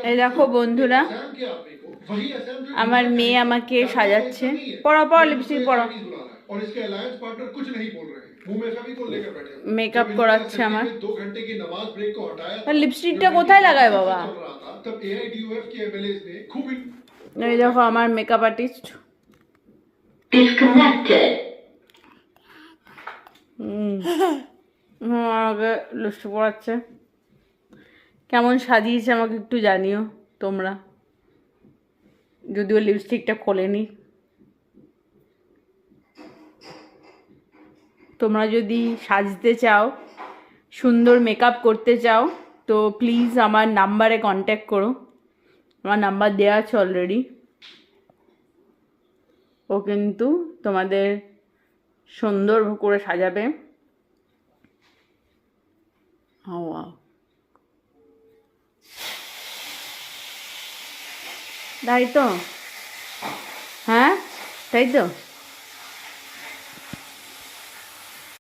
এই দেখো বন্ধুরা, আমার মেয়ে আমাকে সাজাচ্ছে। পড়া পড়া লিপস্টিক পড়া, মেকআপ করাচ্ছে আমার। লিপস্টিকটা কোথায় লাগায় বাবা? এই দেখো আমার মেকআপ আর্টিস্ট। আমাকে লিপস্টিক পড়াচ্ছে। কেমন সাজিয়েছে আমাকে একটু জানিও তোমরা, যদিও লিপস্টিকটা খোলেনি। তোমরা যদি সাজতে চাও, সুন্দর মেকআপ করতে চাও, তো প্লিজ আমার নাম্বারে কন্ট্যাক্ট করো। আমার নাম্বার দেওয়া আছে অলরেডি। ও কিন্তু তোমাদের সুন্দর করে সাজাবে। তাই তো? হ্যাঁ, তাই তো।